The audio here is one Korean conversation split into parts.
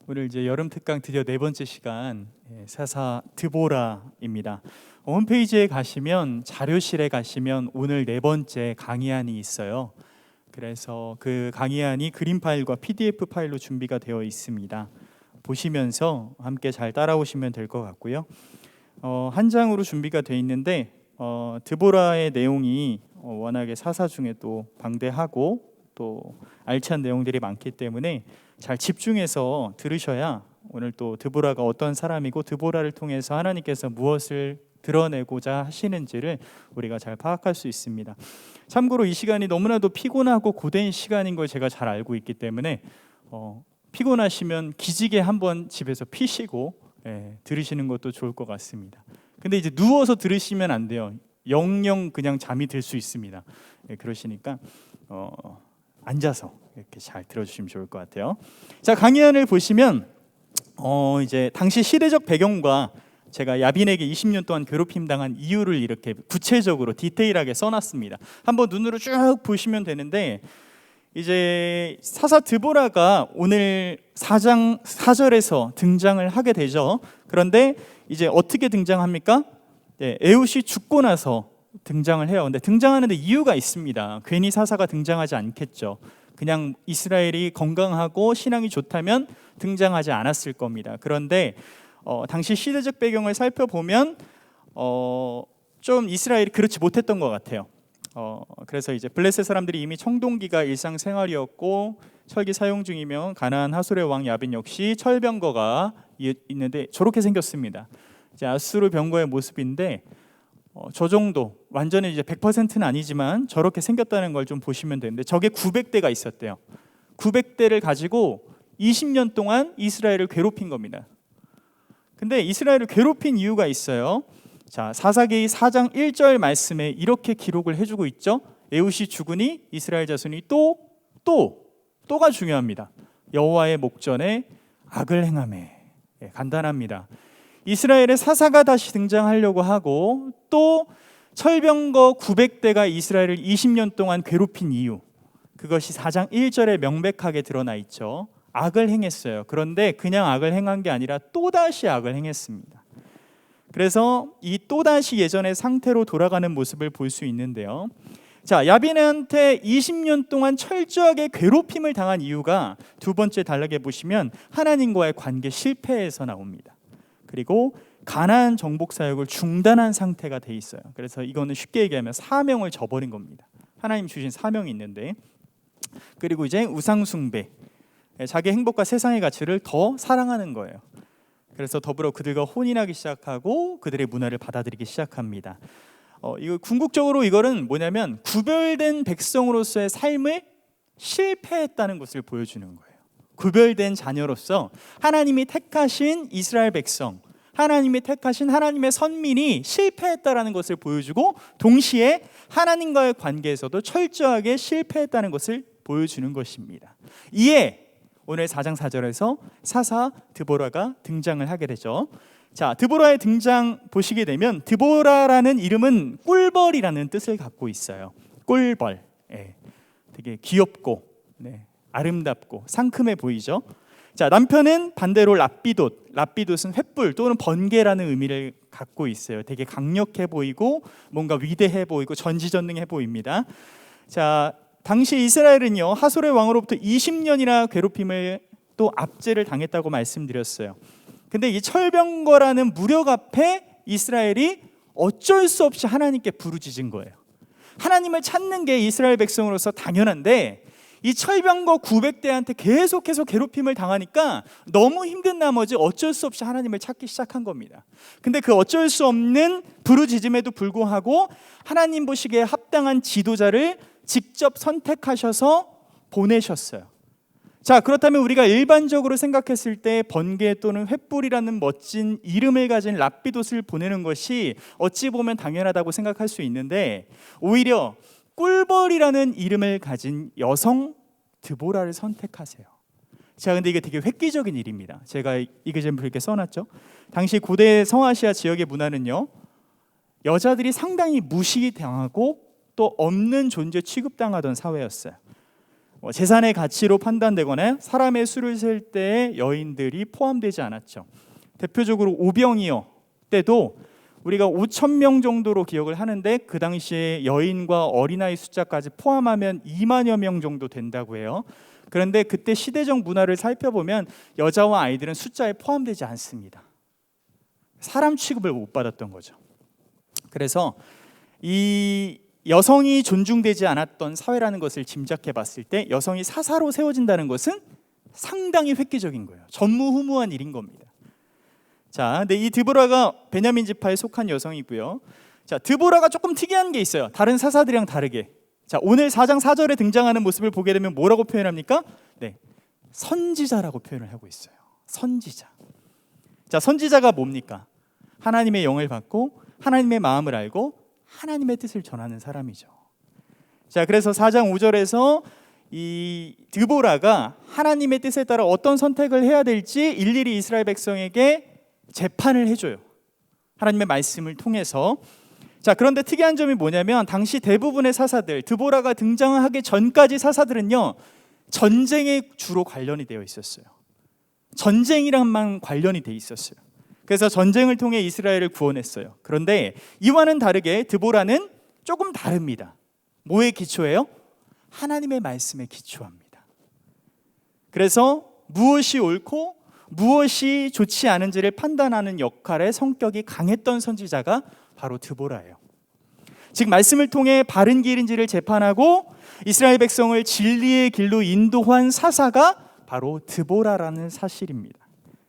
오늘 이제 여름 특강 드디어 네 번째 시간 사사 드보라입니다. 홈페이지에 가시면 자료실에 가시면 오늘 네 번째 강의안이 있어요. 그래서 그 강의안이 그림 파일과 PDF 파일로 준비가 되어 있습니다. 보시면서 함께 잘 따라오시면 될 것 같고요. 한 장으로 준비가 되어 있는데 드보라의 내용이 워낙에 사사 중에 또 방대하고 또 알찬 내용들이 많기 때문에 잘 집중해서 들으셔야 오늘 또 드보라가 어떤 사람이고 드보라를 통해서 하나님께서 무엇을 드러내고자 하시는지를 우리가 잘 파악할 수 있습니다. 참고로 이 시간이 너무나도 피곤하고 고된 시간인 걸 제가 잘 알고 있기 때문에 피곤하시면 기지개 한번 집에서 피시고 들으시는 것도 좋을 것 같습니다. 근데 이제 누워서 들으시면 안 돼요. 영영 그냥 잠이 들 수 있습니다. 그러시니까 앉아서 이렇게 잘 들어주시면 좋을 것 같아요. 자, 강의안을 보시면 이제 당시 시대적 배경과 제가 야빈에게 20년 동안 괴롭힘 당한 이유를 이렇게 구체적으로 디테일하게 써놨습니다. 한번 눈으로 쭉 보시면 되는데 이제 사사 드보라가 오늘 4장 4절에서 등장을 하게 되죠. 그런데 이제 어떻게 등장합니까? 에훗이 죽고 나서 등장을 해요. 근데 등장하는데 이유가 있습니다. 괜히 사사가 등장하지 않겠죠. 그냥 이스라엘이 건강하고 신앙이 좋다면 등장하지 않았을 겁니다. 그런데 당시 시대적 배경을 살펴보면 좀 이스라엘이 그렇지 못했던 것 같아요. 그래서 이제 블레셋 사람들이 이미 청동기가 일상생활이었고 철기 사용 중이면 가나안 하솔의 왕 야빈 역시 철병거가 있는데 저렇게 생겼습니다. 이제 아수르 병거의 모습인데 저 정도 완전히 이제 100%는 아니지만 저렇게 생겼다는 걸 좀 보시면 되는데 저게 900대가 있었대요. 900대를 가지고 20년 동안 이스라엘을 괴롭힌 겁니다. 근데 이스라엘을 괴롭힌 이유가 있어요. 자, 사사기 4장 1절 말씀에 이렇게 기록을 해주고 있죠. 에훗이 죽으니 이스라엘 자손이 또가 중요합니다. 여호와의 목전에 악을 행하매. 간단합니다. 이스라엘의 사사가 다시 등장하려고 하고 또 철병거 900대가 이스라엘을 20년 동안 괴롭힌 이유, 그것이 4장 1절에 명백하게 드러나 있죠. 악을 행했어요. 그런데 그냥 악을 행한 게 아니라 또다시 악을 행했습니다. 그래서 이 또다시 예전의 상태로 돌아가는 모습을 볼 수 있는데요. 자, 야빈한테 20년 동안 철저하게 괴롭힘을 당한 이유가 두 번째 단락에 보시면 하나님과의 관계 실패에서 나옵니다. 그리고 가나안 정복 사역을 중단한 상태가 돼 있어요. 그래서 이거는 쉽게 얘기하면 사명을 저버린 겁니다. 하나님 주신 사명이 있는데, 그리고 이제 우상 숭배, 자기 행복과 세상의 가치를 더 사랑하는 거예요. 그래서 더불어 그들과 혼인하기 시작하고 그들의 문화를 받아들이기 시작합니다. 이거 궁극적으로 이거는 뭐냐면 구별된 백성으로서의 삶을 실패했다는 것을 보여주는 거예요. 구별된 자녀로서 하나님이 택하신 이스라엘 백성, 하나님이 택하신 하나님의 선민이 실패했다라는 것을 보여주고 동시에 하나님과의 관계에서도 철저하게 실패했다는 것을 보여주는 것입니다. 이에 오늘 4장 4절에서 사사 드보라가 등장을 하게 되죠. 자, 드보라의 등장 보시게 되면 드보라라는 이름은 꿀벌이라는 뜻을 갖고 있어요. 꿀벌, 되게 귀엽고 아름답고 상큼해 보이죠. 자, 남편은 반대로 랍비돗은 횃불 또는 번개라는 의미를 갖고 있어요. 되게 강력해 보이고 뭔가 위대해 보이고 전지전능해 보입니다. 자, 당시 이스라엘은요 하솔의 왕으로부터 20년이나 괴롭힘을 또 압제를 당했다고 말씀드렸어요. 근데 이 철병거라는 무력 앞에 이스라엘이 어쩔 수 없이 하나님께 부르짖은 거예요. 하나님을 찾는 게 이스라엘 백성으로서 당연한데 이 철병거 900대한테 계속해서 괴롭힘을 당하니까 너무 힘든 나머지 어쩔 수 없이 하나님을 찾기 시작한 겁니다. 근데 그 어쩔 수 없는 부르짖음에도 불구하고 하나님 보시기에 합당한 지도자를 직접 선택하셔서 보내셨어요. 자, 그렇다면 우리가 일반적으로 생각했을 때 번개 또는 횃불이라는 멋진 이름을 가진 랍비돗을 보내는 것이 어찌 보면 당연하다고 생각할 수 있는데 오히려 꿀벌이라는 이름을 가진 여성 드보라를 선택하세요. 자, 근데 이게 되게 획기적인 일입니다. 제가 이게 좀 이렇게 써놨죠. 당시 고대 성아시아 지역의 문화는요, 여자들이 상당히 무시당하고 또 없는 존재 취급당하던 사회였어요. 재산의 가치로 판단되거나 사람의 수를 셀 때에 여인들이 포함되지 않았죠. 대표적으로 오병이어 때도 우리가 5,000명 정도로 기억을 하는데 그 당시에 여인과 어린아이 숫자까지 포함하면 2만여 명 정도 된다고 해요. 그런데 그때 시대적 문화를 살펴보면 여자와 아이들은 숫자에 포함되지 않습니다. 사람 취급을 못 받았던 거죠. 그래서 이 여성이 존중되지 않았던 사회라는 것을 짐작해 봤을 때 여성이 사사로 세워진다는 것은 상당히 획기적인 거예요. 전무후무한 일인 겁니다. 자, 근데 이 드보라가 베냐민 지파에 속한 여성이고요. 자, 드보라가 조금 특이한 게 있어요. 다른 사사들이랑 다르게. 자, 오늘 4장 4절에 등장하는 모습을 보게 되면 뭐라고 표현합니까? 네, 선지자라고 표현을 하고 있어요. 선지자. 자, 선지자가 뭡니까? 하나님의 영을 받고 하나님의 마음을 알고 하나님의 뜻을 전하는 사람이죠. 자, 그래서 4장 5절에서 이 드보라가 하나님의 뜻에 따라 어떤 선택을 해야 될지 일일이 이스라엘 백성에게 재판을 해줘요. 하나님의 말씀을 통해서. 자, 그런데 특이한 점이 뭐냐면 당시 대부분의 사사들, 드보라가 등장하기 전까지 사사들은요, 전쟁에 주로 관련이 되어 있었어요. 전쟁이랑만 관련이 돼 있었어요. 그래서 전쟁을 통해 이스라엘을 구원했어요. 그런데 이와는 다르게 드보라는 조금 다릅니다. 뭐에 기초해요? 하나님의 말씀에 기초합니다. 그래서 무엇이 옳고 무엇이 좋지 않은지를 판단하는 역할의 성격이 강했던 선지자가 바로 드보라예요. 즉 말씀을 통해 바른 길인지를 재판하고 이스라엘 백성을 진리의 길로 인도한 사사가 바로 드보라라는 사실입니다.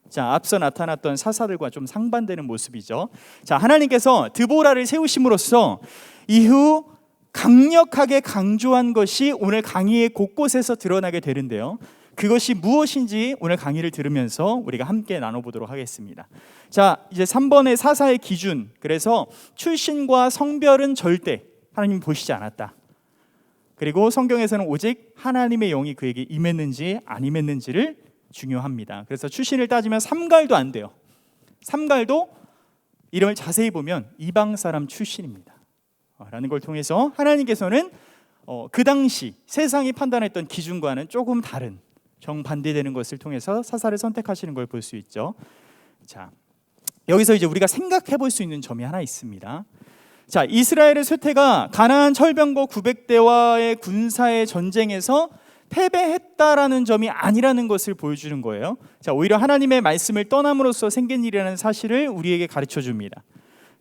자, 앞서 나타났던 사사들과 좀 상반되는 모습이죠. 자, 하나님께서 드보라를 세우심으로써 이후 강력하게 강조한 것이 오늘 강의의 곳곳에서 드러나게 되는데요. 그것이 무엇인지 오늘 강의를 들으면서 우리가 함께 나눠보도록 하겠습니다. 자, 이제 3번의 사사의 기준. 그래서 출신과 성별은 절대 하나님이 보시지 않았다. 그리고 성경에서는 오직 하나님의 영이 그에게 임했는지 안 임했는지를 중요합니다. 그래서 출신을 따지면 삼갈도 안 돼요. 삼갈도 이름을 자세히 보면 이방 사람 출신입니다. 라는 걸 통해서 하나님께서는 그 당시 세상이 판단했던 기준과는 조금 다른 정반대되는 것을 통해서 사사를 선택하시는 걸 볼 수 있죠. 자, 여기서 이제 우리가 생각해 볼 수 있는 점이 하나 있습니다. 자, 이스라엘의 쇠퇴가 가나안 철병거 900대와의 군사의 전쟁에서 패배했다라는 점이 아니라는 것을 보여주는 거예요. 자, 오히려 하나님의 말씀을 떠남으로써 생긴 일이라는 사실을 우리에게 가르쳐 줍니다.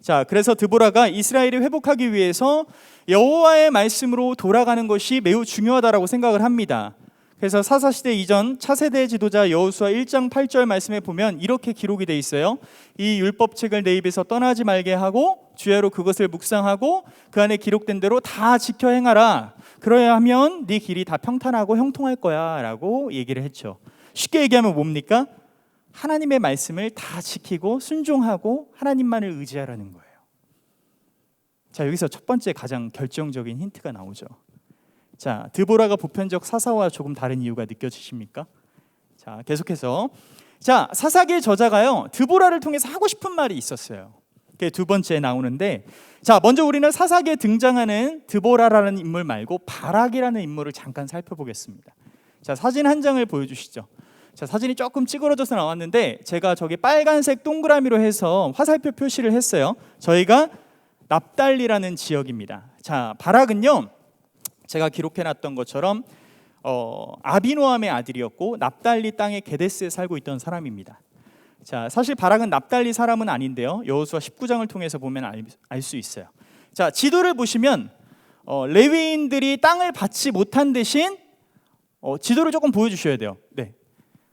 자, 그래서 드보라가 이스라엘이 회복하기 위해서 여호와의 말씀으로 돌아가는 것이 매우 중요하다라고 생각을 합니다. 그래서 사사시대 이전 차세대 지도자 여호수아 1장 8절 말씀에 보면 이렇게 기록이 돼 있어요. 이 율법책을 내 입에서 떠나지 말게 하고 주야로 그것을 묵상하고 그 안에 기록된 대로 다 지켜 행하라. 그러야 하면 네 길이 다 평탄하고 형통할 거야 라고 얘기를 했죠. 쉽게 얘기하면 뭡니까? 하나님의 말씀을 다 지키고 순종하고 하나님만을 의지하라는 거예요. 자, 여기서 첫 번째 가장 결정적인 힌트가 나오죠. 자, 드보라가 보편적 사사와 조금 다른 이유가 느껴지십니까? 자, 계속해서 자, 사사기의 저자가요 드보라를 통해서 하고 싶은 말이 있었어요. 그게 두 번째에 나오는데, 자, 먼저 우리는 사사기에 등장하는 드보라라는 인물 말고 바락이라는 인물을 잠깐 살펴보겠습니다. 자, 사진 한 장을 보여주시죠. 자, 사진이 조금 찌그러져서 나왔는데 제가 저기 빨간색 동그라미로 해서 화살표 표시를 했어요. 저희가 납달리라는 지역입니다. 자, 바락은요 제가 기록해놨던 것처럼 아비노함의 아들이었고 납달리 땅의 게데스에 살고 있던 사람입니다. 자, 사실 바락은 납달리 사람은 아닌데요. 여호수아 19장을 통해서 보면 알 수 있어요. 자, 지도를 보시면 레위인들이 땅을 받지 못한 대신 지도를 조금 보여주셔야 돼요. 네,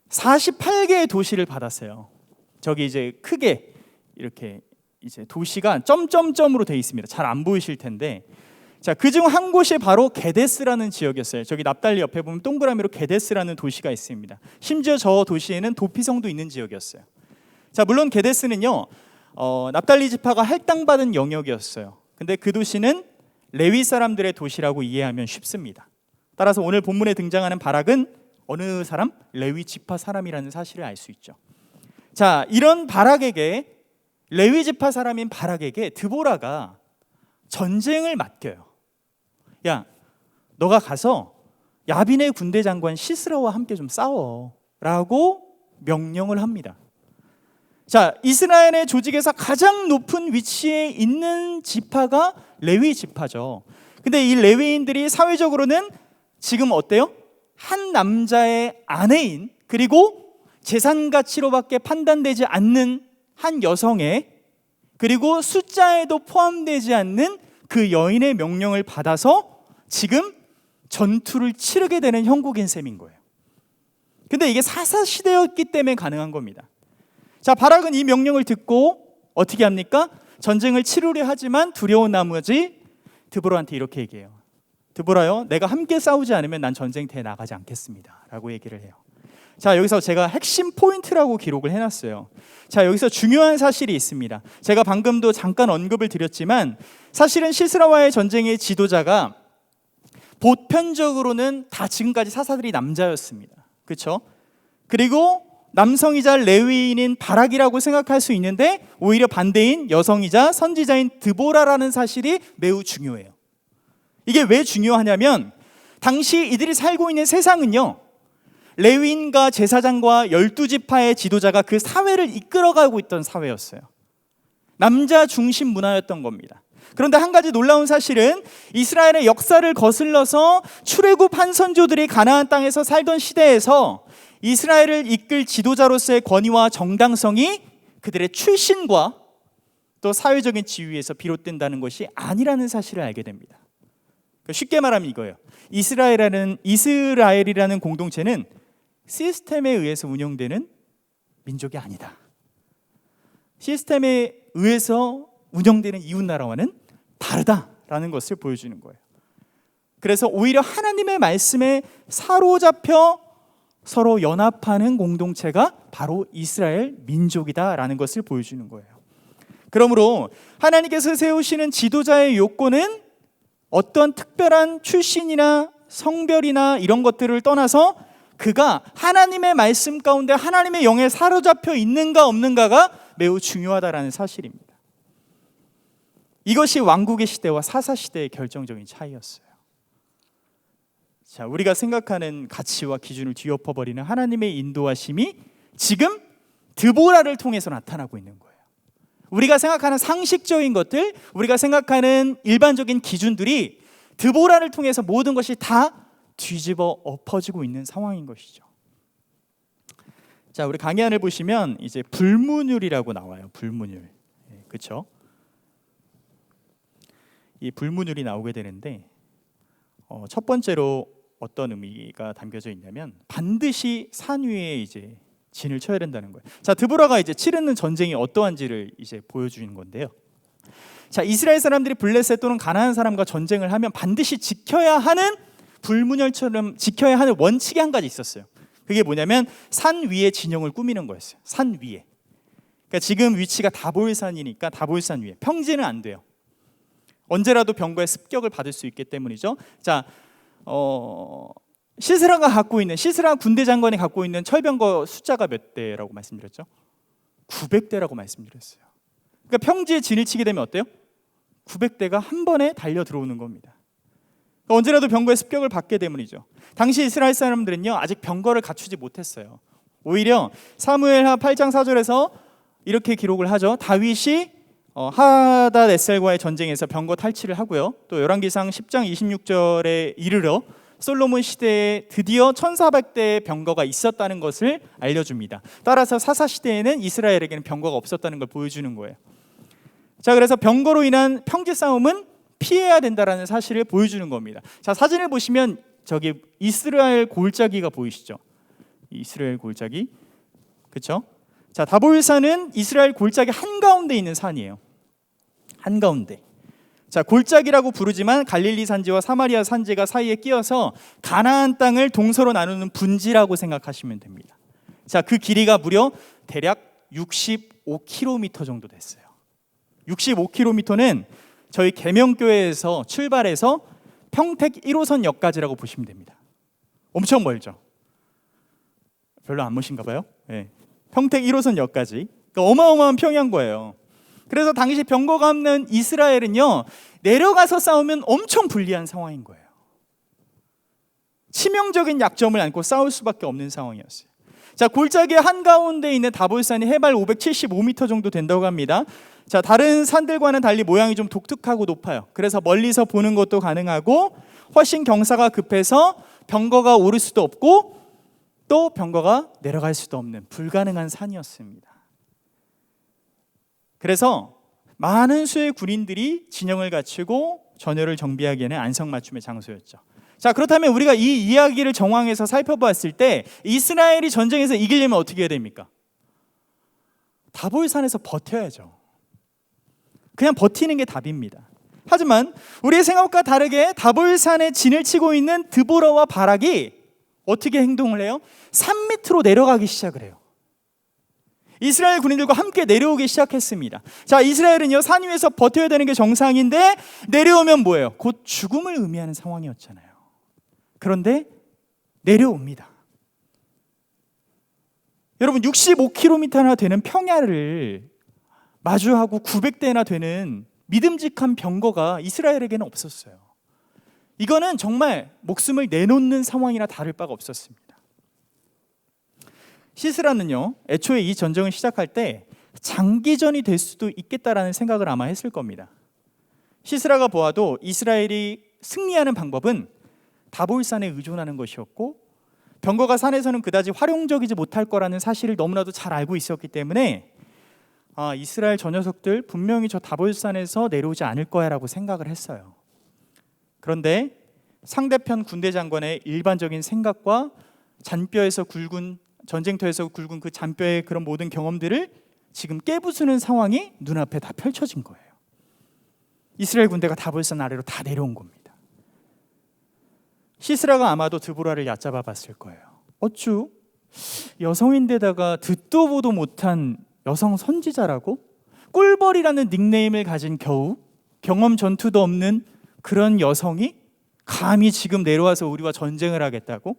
48개의 도시를 받았어요. 저기 이제 크게 이렇게 이제 도시가 점점점으로 되어 있습니다. 잘 안 보이실 텐데, 자, 그중 한 곳이 바로 게데스라는 지역이었어요. 저기 납달리 옆에 보면 동그라미로 게데스라는 도시가 있습니다. 심지어 저 도시에는 도피성도 있는 지역이었어요. 자, 물론 게데스는요 납달리 지파가 할당받은 영역이었어요. 근데 그 도시는 레위 사람들의 도시라고 이해하면 쉽습니다. 따라서 오늘 본문에 등장하는 바락은 어느 사람? 레위 지파 사람이라는 사실을 알 수 있죠. 자, 이런 바락에게, 레위 지파 사람인 바락에게 드보라가 전쟁을 맡겨요. 야, 너가 가서 야빈의 군대 장관 시스라와 함께 좀 싸워라고 명령을 합니다. 자, 이스라엘의 조직에서 가장 높은 위치에 있는 지파가 레위 지파죠. 근데 이 레위인들이 사회적으로는 지금 어때요? 한 남자의 아내인, 그리고 재산 가치로밖에 판단되지 않는 한 여성의, 그리고 숫자에도 포함되지 않는 그 여인의 명령을 받아서 지금 전투를 치르게 되는 형국인 셈인 거예요. 근데 이게 사사시대였기 때문에 가능한 겁니다. 자, 바락은 이 명령을 듣고 어떻게 합니까? 전쟁을 치르려 하지만 두려운 나머지 드보라한테 이렇게 얘기해요. 드보라요, 내가 함께 싸우지 않으면 난 전쟁터에 나가지 않겠습니다 라고 얘기를 해요. 자, 여기서 제가 핵심 포인트라고 기록을 해놨어요. 자, 여기서 중요한 사실이 있습니다. 제가 방금도 잠깐 언급을 드렸지만 사실은 시스라와의 전쟁의 지도자가 보편적으로는 다 지금까지 사사들이 남자였습니다. 그렇죠? 그리고 남성이자 레위인인 바락이라고 생각할 수 있는데 오히려 반대인 여성이자 선지자인 드보라라는 사실이 매우 중요해요. 이게 왜 중요하냐면 당시 이들이 살고 있는 세상은요, 레위인과 제사장과 12지파의 지도자가 그 사회를 이끌어가고 있던 사회였어요. 남자 중심 문화였던 겁니다. 그런데 한 가지 놀라운 사실은 이스라엘의 역사를 거슬러서 출애굽한 선조들이 가나안 땅에서 살던 시대에서 이스라엘을 이끌 지도자로서의 권위와 정당성이 그들의 출신과 또 사회적인 지위에서 비롯된다는 것이 아니라는 사실을 알게 됩니다. 쉽게 말하면 이거예요. 이스라엘이라는 공동체는 시스템에 의해서 운영되는 민족이 아니다. 시스템에 의해서 운영되는 이웃나라와는 다르다라는 것을 보여주는 거예요. 그래서 오히려 하나님의 말씀에 사로잡혀 서로 연합하는 공동체가 바로 이스라엘 민족이다라는 것을 보여주는 거예요. 그러므로 하나님께서 세우시는 지도자의 요건은 어떤 특별한 출신이나 성별이나 이런 것들을 떠나서 그가 하나님의 말씀 가운데 하나님의 영에 사로잡혀 있는가 없는가가 매우 중요하다라는 사실입니다. 이것이 왕국의 시대와 사사시대의 결정적인 차이였어요. 자, 우리가 생각하는 가치와 기준을 뒤엎어버리는 하나님의 인도하심이 지금 드보라를 통해서 나타나고 있는 거예요. 우리가 생각하는 상식적인 것들, 우리가 생각하는 일반적인 기준들이 드보라를 통해서 모든 것이 다 뒤집어 엎어지고 있는 상황인 것이죠. 자, 우리 강해안을 보시면 이제 불문율이라고 나와요. 불문율, 그렇죠? 이 불문율이 나오게 되는데 첫 번째로 어떤 의미가 담겨져 있냐면 반드시 산 위에 이제 진을 쳐야 된다는 거예요. 자, 드보라가 이제 치르는 전쟁이 어떠한지를 이제 보여주는 건데요. 자, 이스라엘 사람들이 블레셋 또는 가나안 사람과 전쟁을 하면 반드시 지켜야 하는 불문율처럼 지켜야 하는 원칙이 한 가지 있었어요. 그게 뭐냐면 산 위에 진영을 꾸미는 거였어요. 산 위에. 그러니까 지금 위치가 다볼산이니까 다볼산 위에. 평지는 안 돼요. 언제라도 병거의 습격을 받을 수 있기 때문이죠. 자, 시스라 군대 장관이 갖고 있는 철병거 숫자가 몇 대라고 말씀드렸죠? 900대라고 말씀드렸어요. 그러니까 평지에 진을 치게 되면 어때요? 900대가 한 번에 달려 들어오는 겁니다. 그러니까 언제라도 병거의 습격을 받게 때문이죠. 당시 이스라엘 사람들은요, 아직 병거를 갖추지 못했어요. 오히려 사무엘하 8장 4절에서 이렇게 기록을 하죠. 다윗이 하닷에셀과의 전쟁에서 병거 탈취를 하고요. 또 열왕기상 10장 26절에 이르러 솔로몬 시대에 드디어 1400대의 병거가 있었다는 것을 알려줍니다. 따라서 사사 시대에는 이스라엘에게는 병거가 없었다는 걸 보여주는 거예요. 자, 그래서 병거로 인한 평지 싸움은 피해야 된다라는 사실을 보여주는 겁니다. 자, 사진을 보시면 저기 이스라엘 골짜기가 보이시죠? 이스라엘 골짜기, 그렇죠? 자, 다볼산은 이스라엘 골짜기 한가운데 있는 산이에요. 한가운데. 자, 골짜기라고 부르지만 갈릴리 산지와 사마리아 산지가 사이에 끼어서 가나안 땅을 동서로 나누는 분지라고 생각하시면 됩니다. 자, 그 길이가 무려 대략 65km 정도 됐어요. 65km는 저희 계명교회에서 출발해서 평택 1호선역까지라고 보시면 됩니다. 엄청 멀죠? 별로 안 멋인가 봐요. 네. 평택 1호선역까지. 그러니까 어마어마한 평야인 거예요. 그래서 당시 병거가 없는 이스라엘은요, 내려가서 싸우면 엄청 불리한 상황인 거예요. 치명적인 약점을 안고 싸울 수밖에 없는 상황이었어요. 자, 골짜기 한가운데 있는 다볼산이 해발 575m 정도 된다고 합니다. 자, 다른 산들과는 달리 모양이 좀 독특하고 높아요. 그래서 멀리서 보는 것도 가능하고 훨씬 경사가 급해서 병거가 오를 수도 없고 또 병거가 내려갈 수도 없는 불가능한 산이었습니다. 그래서 많은 수의 군인들이 진영을 갖추고 전열을 정비하기에는 안성맞춤의 장소였죠. 자, 그렇다면 우리가 이 이야기를 정황에서 살펴보았을 때 이스라엘이 전쟁에서 이기려면 어떻게 해야 됩니까? 다볼산에서 버텨야죠. 그냥 버티는 게 답입니다. 하지만 우리의 생각과 다르게 다볼산에 진을 치고 있는 드보라와 바락이 어떻게 행동을 해요? 산 밑으로 내려가기 시작을 해요. 이스라엘 군인들과 함께 내려오기 시작했습니다. 자, 이스라엘은요, 산 위에서 버텨야 되는 게 정상인데 내려오면 뭐예요? 곧 죽음을 의미하는 상황이었잖아요. 그런데 내려옵니다. 여러분, 65km나 되는 평야를 마주하고 900대나 되는 믿음직한 병거가 이스라엘에게는 없었어요. 이거는 정말 목숨을 내놓는 상황이나 다를 바가 없었습니다. 시스라는요, 애초에 이 전쟁을 시작할 때 장기전이 될 수도 있겠다라는 생각을 아마 했을 겁니다. 시스라가 보아도 이스라엘이 승리하는 방법은 다볼산에 의존하는 것이었고 병거가 산에서는 그다지 활용적이지 못할 거라는 사실을 너무나도 잘 알고 있었기 때문에 이스라엘 저 녀석들 분명히 저 다볼산에서 내려오지 않을 거야 라고 생각을 했어요. 그런데 상대편 군대 장관의 일반적인 생각과 잔뼈에서 굵은 전쟁터에서 굵은 그 잔뼈의 그런 모든 경험들을 지금 깨부수는 상황이 눈앞에 다 펼쳐진 거예요. 이스라엘 군대가 다볼산 아래로 다 내려온 겁니다. 시스라가 아마도 드보라를 얕잡아 봤을 거예요. 어쭈? 여성인데다가 듣도 보도 못한 여성 선지자라고? 꿀벌이라는 닉네임을 가진 겨우 경험 전투도 없는 그런 여성이 감히 지금 내려와서 우리와 전쟁을 하겠다고?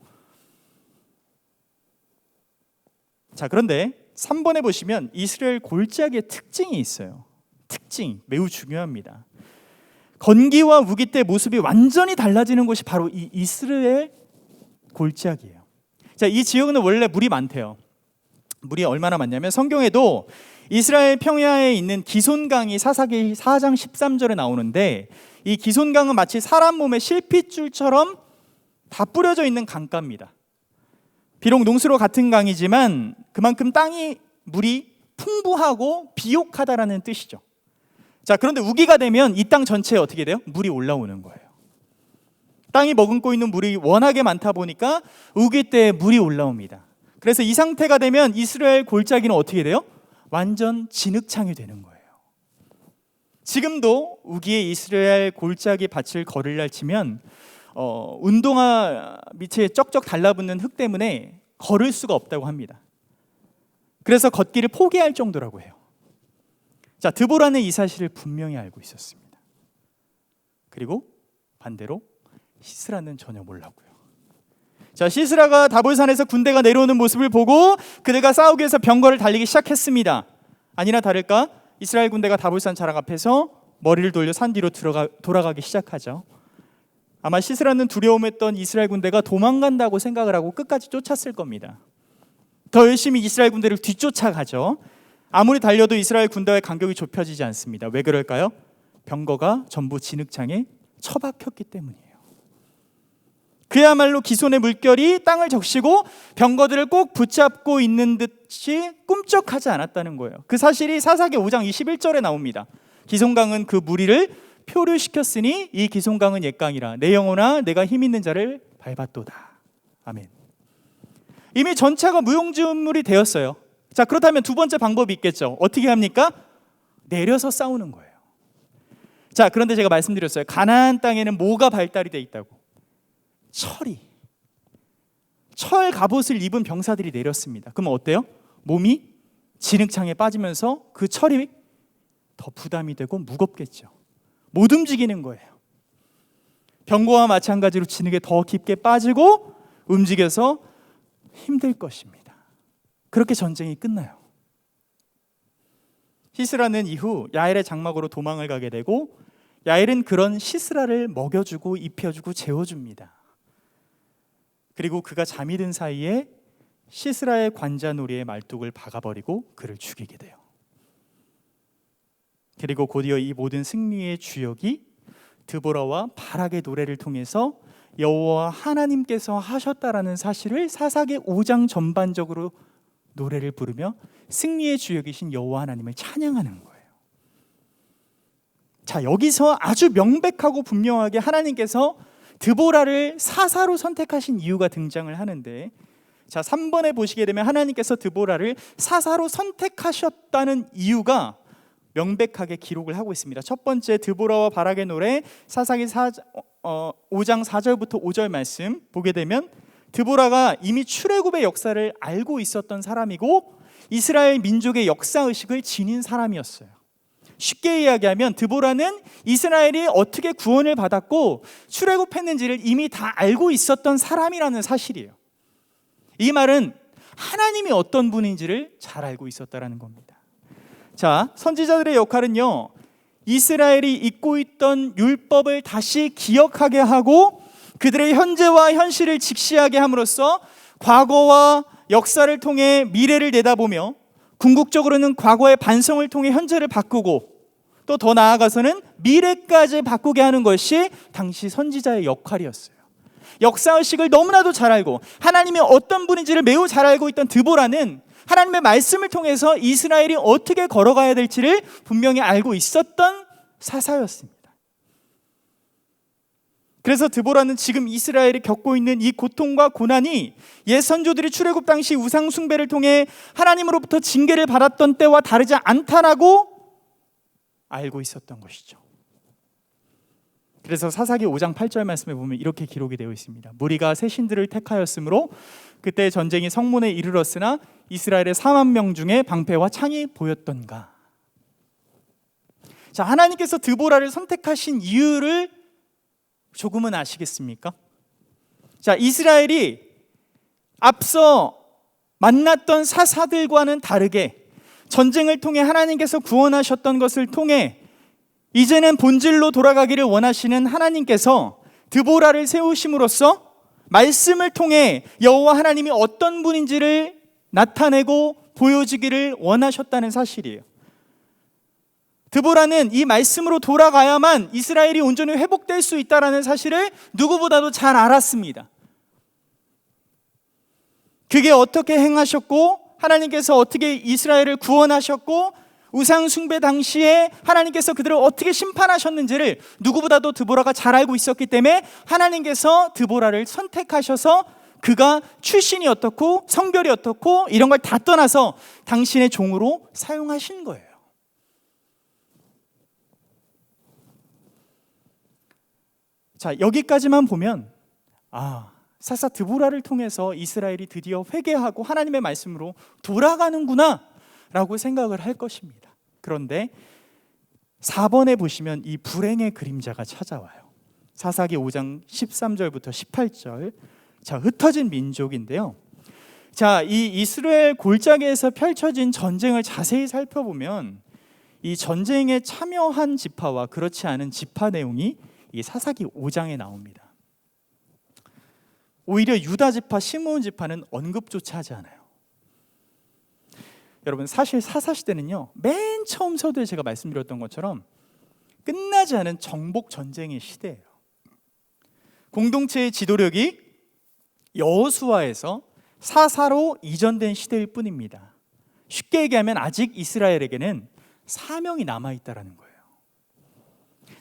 자, 그런데 3번에 보시면 이스라엘 골짜기의 특징이 있어요. 특징 매우 중요합니다. 건기와 우기 때 모습이 완전히 달라지는 곳이 바로 이 이스라엘 골짜기예요. 자, 이 지역은 원래 물이 많대요. 물이 얼마나 많냐면 성경에도 이스라엘 평야에 있는 기손강이 사사기 4장 13절에 나오는데 이 기손강은 마치 사람 몸에 실핏줄처럼 다 뿌려져 있는 강가입니다. 비록 농수로 같은 강이지만 그만큼 물이 풍부하고 비옥하다라는 뜻이죠. 자, 그런데 우기가 되면 이 땅 전체에 어떻게 돼요? 물이 올라오는 거예요. 땅이 머금고 있는 물이 워낙에 많다 보니까 우기 때 물이 올라옵니다. 그래서 이 상태가 되면 이스라엘 골짜기는 어떻게 돼요? 완전 진흙창이 되는 거예요. 지금도 우기의 이스라엘 골짜기 밭을 걸으려 치면 운동화 밑에 쩍쩍 달라붙는 흙 때문에 걸을 수가 없다고 합니다. 그래서 걷기를 포기할 정도라고 해요. 자, 드보라는 이 사실을 분명히 알고 있었습니다. 그리고 반대로 시스라는 전혀 몰랐고요. 자, 시스라가 다볼산에서 군대가 내려오는 모습을 보고 그들과 싸우기 위해서 병거를 달리기 시작했습니다. 아니나 다를까 이스라엘 군대가 다볼산 자락 앞에서 머리를 돌려 산 뒤로 돌아가기 시작하죠. 아마 시스라는 두려움했던 이스라엘 군대가 도망간다고 생각을 하고 끝까지 쫓았을 겁니다. 더 열심히 이스라엘 군대를 뒤쫓아가죠. 아무리 달려도 이스라엘 군대와의 간격이 좁혀지지 않습니다. 왜 그럴까요? 병거가 전부 진흙창에 처박혔기 때문이에요. 그야말로 기손의 물결이 땅을 적시고 병거들을 꼭 붙잡고 있는 듯이 꿈쩍하지 않았다는 거예요. 그 사실이 사사기 5장 21절에 나옵니다. 기손강은 그 무리를 표류시켰으니 이 기손강은 옛강이라 내 영혼아 내가 힘 있는 자를 밟았도다. 아멘. 이미 전차가 무용지물이 되었어요. 자, 그렇다면 두 번째 방법이 있겠죠. 어떻게 합니까? 내려서 싸우는 거예요. 자, 그런데 제가 말씀드렸어요. 가나안 땅에는 뭐가 발달이 돼 있다고? 철 갑옷을 입은 병사들이 내렸습니다. 그럼 어때요? 몸이 진흙창에 빠지면서 그 철이 더 부담이 되고 무겁겠죠. 못 움직이는 거예요. 병거와 마찬가지로 진흙에 더 깊게 빠지고 움직여서 힘들 것입니다. 그렇게 전쟁이 끝나요. 시스라는 이후 야엘의 장막으로 도망을 가게 되고 야엘은 그런 시스라를 먹여주고 입혀주고 재워줍니다. 그리고 그가 잠이 든 사이에 시스라의 관자놀이에 말뚝을 박아버리고 그를 죽이게 돼요. 그리고 곧이어 이 모든 승리의 주역이 드보라와 바락의 노래를 통해서 여호와 하나님께서 하셨다라는 사실을 사사기 5장 전반적으로 노래를 부르며 승리의 주역이신 여호와 하나님을 찬양하는 거예요. 자, 여기서 아주 명백하고 분명하게 하나님께서 드보라를 사사로 선택하신 이유가 등장을 하는데, 자, 3번에 보시게 되면 하나님께서 드보라를 사사로 선택하셨다는 이유가 명백하게 기록을 하고 있습니다. 첫 번째, 드보라와 바락의 노래 사사기 5장 4절부터 5절 말씀 보게 되면 드보라가 이미 출애굽의 역사를 알고 있었던 사람이고 이스라엘 민족의 역사의식을 지닌 사람이었어요. 쉽게 이야기하면 드보라는 이스라엘이 어떻게 구원을 받았고 출애굽했는지를 이미 다 알고 있었던 사람이라는 사실이에요. 이 말은 하나님이 어떤 분인지를 잘 알고 있었다라는 겁니다. 자, 선지자들의 역할은요, 이스라엘이 잊고 있던 율법을 다시 기억하게 하고 그들의 현재와 현실을 직시하게 함으로써 과거와 역사를 통해 미래를 내다보며 궁극적으로는 과거의 반성을 통해 현재를 바꾸고 또 더 나아가서는 미래까지 바꾸게 하는 것이 당시 선지자의 역할이었어요. 역사의식을 너무나도 잘 알고 하나님이 어떤 분인지를 매우 잘 알고 있던 드보라는 하나님의 말씀을 통해서 이스라엘이 어떻게 걸어가야 될지를 분명히 알고 있었던 사사였습니다. 그래서 드보라는 지금 이스라엘이 겪고 있는 이 고통과 고난이 옛 선조들이 출애굽 당시 우상 숭배를 통해 하나님으로부터 징계를 받았던 때와 다르지 않다라고 알고 있었던 것이죠. 그래서 사사기 5장 8절 말씀에 보면 이렇게 기록이 되어 있습니다. 무리가 새 신들을 택하였으므로 그때 전쟁이 성문에 이르렀으나 이스라엘의 4만 명 중에 방패와 창이 보였던가. 자, 하나님께서 드보라를 선택하신 이유를 조금은 아시겠습니까? 자, 이스라엘이 앞서 만났던 사사들과는 다르게 전쟁을 통해 하나님께서 구원하셨던 것을 통해 이제는 본질로 돌아가기를 원하시는 하나님께서 드보라를 세우심으로써 말씀을 통해 여호와 하나님이 어떤 분인지를 나타내고 보여주기를 원하셨다는 사실이에요. 드보라는 이 말씀으로 돌아가야만 이스라엘이 온전히 회복될 수 있다는 사실을 누구보다도 잘 알았습니다. 그게 어떻게 행하셨고 하나님께서 어떻게 이스라엘을 구원하셨고 우상 숭배 당시에 하나님께서 그들을 어떻게 심판하셨는지를 누구보다도 드보라가 잘 알고 있었기 때문에 하나님께서 드보라를 선택하셔서 그가 출신이 어떻고 성별이 어떻고 이런 걸 다 떠나서 당신의 종으로 사용하신 거예요. 자, 여기까지만 보면 사사 드보라를 통해서 이스라엘이 드디어 회개하고 하나님의 말씀으로 돌아가는구나 라고 생각을 할 것입니다. 그런데 4번에 보시면 이 불행의 그림자가 찾아와요. 사사기 5장 13절부터 18절. 자, 흩어진 민족인데요. 자, 이 이스라엘 골짜기에서 펼쳐진 전쟁을 자세히 살펴보면 이 전쟁에 참여한 지파와 그렇지 않은 지파 내용이 이 사사기 5장에 나옵니다. 오히려 유다 지파, 시므온 지파는 언급조차 하지 않아요. 여러분, 사실 사사 시대는요, 맨 처음 서두에 제가 말씀드렸던 것처럼 끝나지 않은 정복 전쟁의 시대예요. 공동체의 지도력이 여호수아에서 사사로 이전된 시대일 뿐입니다. 쉽게 얘기하면 아직 이스라엘에게는 사명이 남아있다는 거예요.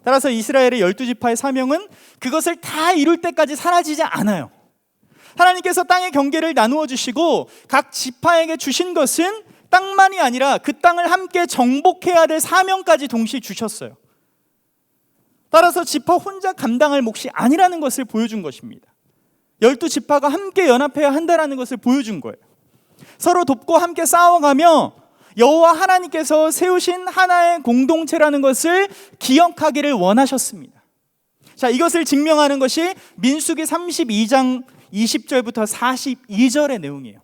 따라서 이스라엘의 12지파의 사명은 그것을 다 이룰 때까지 사라지지 않아요. 하나님께서 땅의 경계를 나누어 주시고 각 지파에게 주신 것은 땅만이 아니라 그 땅을 함께 정복해야 될 사명까지 동시에 주셨어요. 따라서 지파 혼자 감당할 몫이 아니라는 것을 보여준 것입니다. 12지파가 함께 연합해야 한다는 것을 보여준 거예요. 서로 돕고 함께 싸워가며 여호와 하나님께서 세우신 하나의 공동체라는 것을 기억하기를 원하셨습니다. 자, 이것을 증명하는 것이 민수기 32장 20절부터 42절의 내용이에요.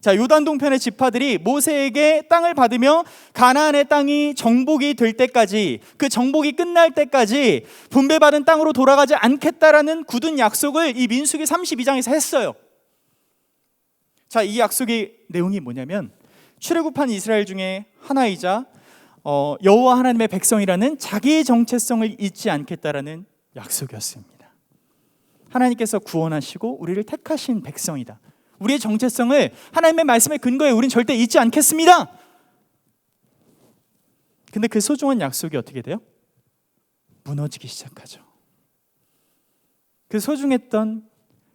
자, 요단 동편의 지파들이 모세에게 땅을 받으며 가나안의 땅이 정복이 될 때까지, 그 정복이 끝날 때까지 분배받은 땅으로 돌아가지 않겠다라는 굳은 약속을 이 민수기 32장에서 했어요. 자, 이 약속의 내용이 뭐냐면 출애굽한 이스라엘 중에 하나이자 여호와 하나님의 백성이라는 자기의 정체성을 잊지 않겠다라는 약속이었습니다. 하나님께서 구원하시고 우리를 택하신 백성이다. 우리의 정체성을 하나님의 말씀의 근거에 우린 절대 잊지 않겠습니다. 근데 그 소중한 약속이 어떻게 돼요? 무너지기 시작하죠. 그 소중했던,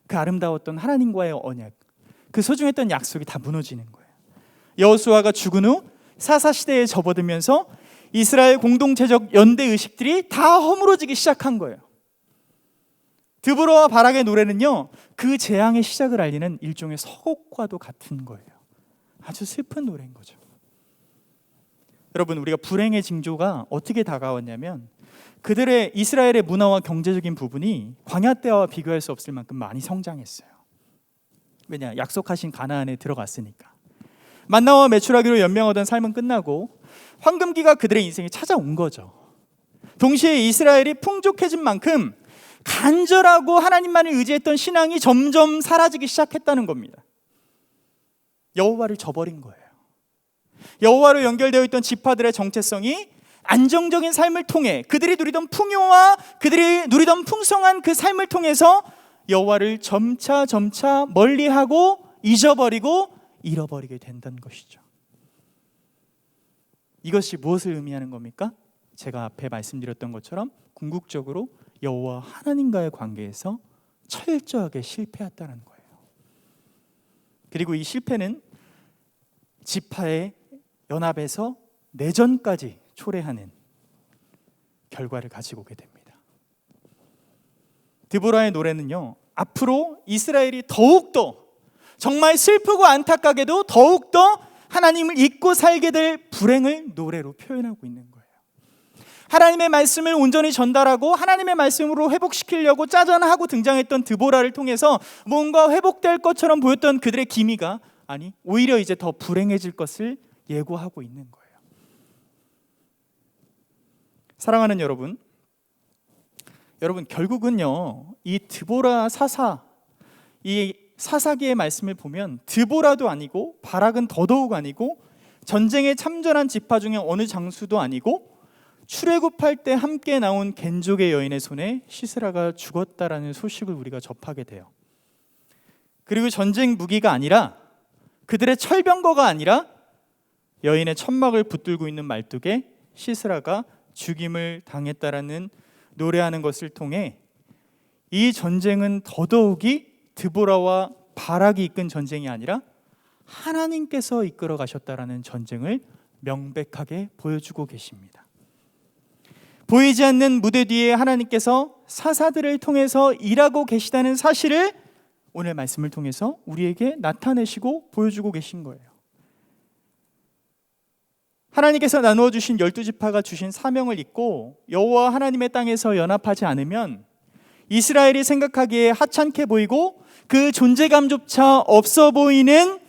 그 아름다웠던 하나님과의 언약, 그 소중했던 약속이 다 무너지는 거예요. 여호수아가 죽은 후 사사시대에 접어들면서 이스라엘 공동체적 연대 의식들이 다 허물어지기 시작한 거예요. 드보라와 바락의 노래는요, 그 재앙의 시작을 알리는 일종의 서곡과도 같은 거예요. 아주 슬픈 노래인 거죠. 여러분, 우리가 불행의 징조가 어떻게 다가왔냐면 그들의 이스라엘의 문화와 경제적인 부분이 광야 때와 비교할 수 없을 만큼 많이 성장했어요. 왜냐? 약속하신 가나안에 들어갔으니까. 만나와 매출하기로 연명하던 삶은 끝나고 황금기가 그들의 인생에 찾아온 거죠. 동시에 이스라엘이 풍족해진 만큼 간절하고 하나님만을 의지했던 신앙이 점점 사라지기 시작했다는 겁니다. 여호와를 저버린 거예요. 여호와로 연결되어 있던 지파들의 정체성이 안정적인 삶을 통해 그들이 누리던 풍요와 그들이 누리던 풍성한 그 삶을 통해서 여호와를 점차 멀리하고 잊어버리고 잃어버리게 된다는 것이죠. 이것이 무엇을 의미하는 겁니까? 제가 앞에 말씀드렸던 것처럼 궁극적으로 여호와 하나님과의 관계에서 철저하게 실패했다는 거예요. 그리고 이 실패는 지파의 연합에서 내전까지 초래하는 결과를 가지고 오게 됩니다. 드보라의 노래는요, 앞으로 이스라엘이 더욱더 정말 슬프고 안타깝게도 더욱더 하나님을 잊고 살게 될 불행을 노래로 표현하고 있는 거예요. 하나님의 말씀을 온전히 전달하고 하나님의 말씀으로 회복시키려고 짜잔하고 등장했던 드보라를 통해서 뭔가 회복될 것처럼 보였던 그들의 기미가 아니 오히려 이제 더 불행해질 것을 예고하고 있는 거예요. 사랑하는 여러분, 결국은요, 이 드보라 사사, 이 사사기의 말씀을 보면 드보라도 아니고 바락은 더더욱 아니고 전쟁에 참전한 지파 중에 어느 장수도 아니고 출애굽할 때 함께 나온 겐족의 여인의 손에 시스라가 죽었다라는 소식을 우리가 접하게 돼요. 그리고 전쟁 무기가 아니라 그들의 철병거가 아니라 여인의 천막을 붙들고 있는 말뚝에 시스라가 죽임을 당했다라는 노래하는 것을 통해 이 전쟁은 더더욱이 드보라와 바락이 이끈 전쟁이 아니라 하나님께서 이끌어 가셨다라는 전쟁을 명백하게 보여주고 계십니다. 보이지 않는 무대 뒤에 하나님께서 사사들을 통해서 일하고 계시다는 사실을 오늘 말씀을 통해서 우리에게 나타내시고 보여주고 계신 거예요. 하나님께서 나누어 주신 12지파가 주신 사명을 잊고 여호와 하나님의 땅에서 연합하지 않으면 이스라엘이 생각하기에 하찮게 보이고 그 존재감조차 없어 보이는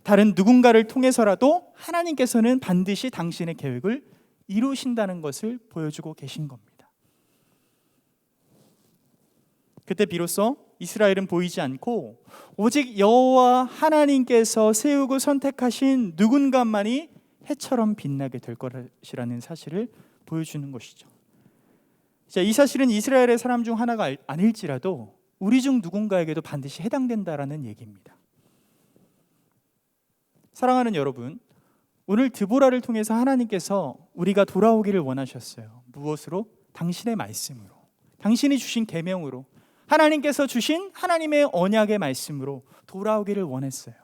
다른 누군가를 통해서라도 하나님께서는 반드시 당신의 계획을 이루신다는 것을 보여주고 계신 겁니다. 그때 비로소 이스라엘은 보이지 않고 오직 여호와 하나님께서 세우고 선택하신 누군가만이 해처럼 빛나게 될 것이라는 사실을 보여주는 것이죠. 자, 이 사실은 이스라엘의 사람 중 하나가 아닐지라도 우리 중 누군가에게도 반드시 해당된다라는 얘기입니다. 사랑하는 여러분, 오늘 드보라를 통해서 하나님께서 우리가 돌아오기를 원하셨어요. 무엇으로? 당신의 말씀으로, 당신이 주신 계명으로, 하나님께서 주신 하나님의 언약의 말씀으로 돌아오기를 원했어요.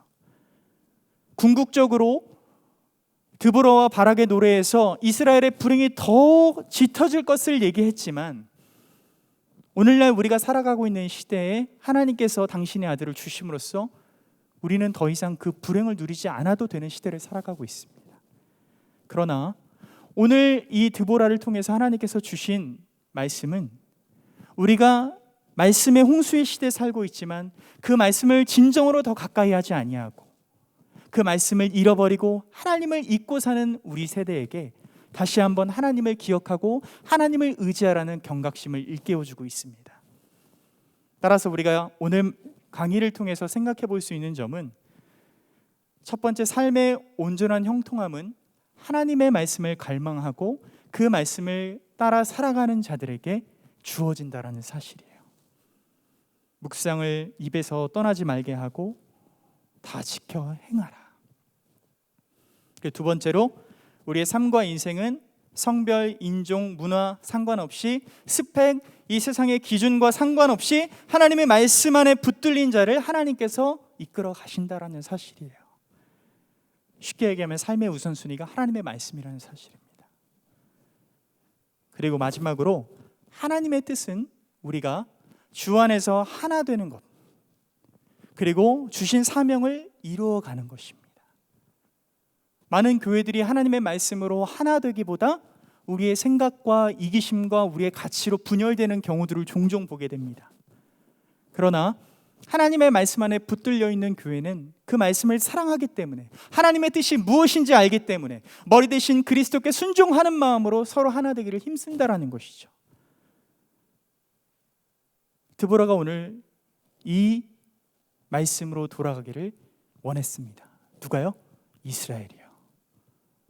궁극적으로 드보라와 바락의 노래에서 이스라엘의 불행이 더 짙어질 것을 얘기했지만 오늘날 우리가 살아가고 있는 시대에 하나님께서 당신의 아들을 주심으로써 우리는 더 이상 그 불행을 누리지 않아도 되는 시대를 살아가고 있습니다. 그러나 오늘 이 드보라를 통해서 하나님께서 주신 말씀은 우리가 말씀의 홍수의 시대에 살고 있지만 그 말씀을 진정으로 더 가까이 하지 아니하고 그 말씀을 잃어버리고 하나님을 잊고 사는 우리 세대에게 다시 한번 하나님을 기억하고 하나님을 의지하라는 경각심을 일깨워주고 있습니다. 따라서 우리가 오늘 강의를 통해서 생각해 볼 수 있는 점은, 첫 번째, 삶의 온전한 형통함은 하나님의 말씀을 갈망하고 그 말씀을 따라 살아가는 자들에게 주어진다라는 사실이에요. 묵상을 입에서 떠나지 말게 하고 다 지켜 행하라. 두 번째로, 우리의 삶과 인생은 성별, 인종, 문화 상관없이, 스펙, 이 세상의 기준과 상관없이 하나님의 말씀 안에 붙들린 자를 하나님께서 이끌어 가신다라는 사실이에요. 쉽게 얘기하면 삶의 우선순위가 하나님의 말씀이라는 사실입니다. 그리고 마지막으로, 하나님의 뜻은 우리가 주 안에서 하나 되는 것, 그리고 주신 사명을 이루어가는 것입니다. 많은 교회들이 하나님의 말씀으로 하나 되기보다 우리의 생각과 이기심과 우리의 가치로 분열되는 경우들을 종종 보게 됩니다. 그러나 하나님의 말씀 안에 붙들려 있는 교회는 그 말씀을 사랑하기 때문에, 하나님의 뜻이 무엇인지 알기 때문에 머리 대신 그리스도께 순종하는 마음으로 서로 하나 되기를 힘쓴다라는 것이죠. 드보라가 오늘 이 말씀으로 돌아가기를 원했습니다. 누가요? 이스라엘이요.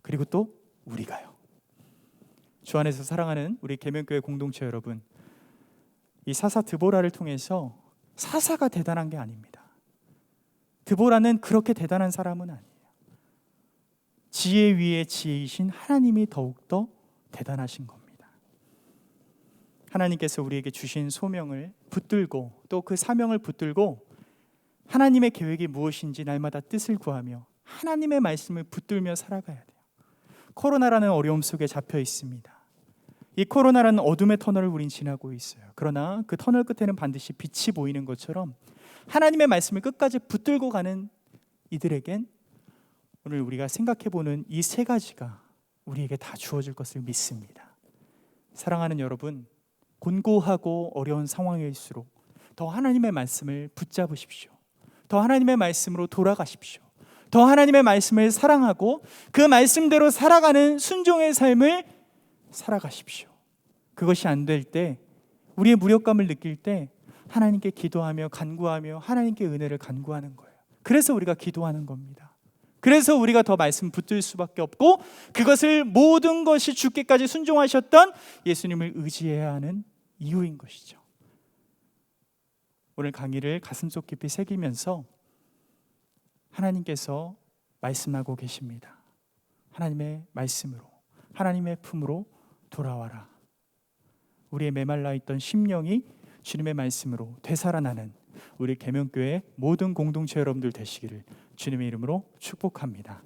그리고 또 우리가요. 주 안에서 사랑하는 우리 계명교회 공동체 여러분, 이 사사 드보라를 통해서 사사가 대단한 게 아닙니다. 드보라는 그렇게 대단한 사람은 아니에요. 지혜 위에 지혜이신 하나님이 더욱더 대단하신 겁니다. 하나님께서 우리에게 주신 소명을 붙들고, 또 그 사명을 붙들고 하나님의 계획이 무엇인지 날마다 뜻을 구하며 하나님의 말씀을 붙들며 살아가야 돼요. 코로나라는 어려움 속에 잡혀 있습니다. 이 코로나라는 어둠의 터널을 우린 지나고 있어요. 그러나 그 터널 끝에는 반드시 빛이 보이는 것처럼 하나님의 말씀을 끝까지 붙들고 가는 이들에겐 오늘 우리가 생각해보는 이 세 가지가 우리에게 다 주어질 것을 믿습니다. 사랑하는 여러분, 곤고하고 어려운 상황일수록 더 하나님의 말씀을 붙잡으십시오. 더 하나님의 말씀으로 돌아가십시오. 더 하나님의 말씀을 사랑하고 그 말씀대로 살아가는 순종의 삶을 살아가십시오. 그것이 안 될 때, 우리의 무력감을 느낄 때 하나님께 기도하며 간구하며 하나님께 은혜를 간구하는 거예요. 그래서 우리가 기도하는 겁니다. 그래서 우리가 더 말씀 붙들 수밖에 없고, 그것을 모든 것이 죽기까지 순종하셨던 예수님을 의지해야 하는 이유인 것이죠. 오늘 강의를 가슴속 깊이 새기면서 하나님께서 말씀하고 계십니다. 하나님의 말씀으로, 하나님의 품으로 돌아와라. 우리의 메말라 있던 심령이 주님의 말씀으로 되살아나는 우리 계명교회 모든 공동체 여러분들 되시기를 주님의 이름으로 축복합니다.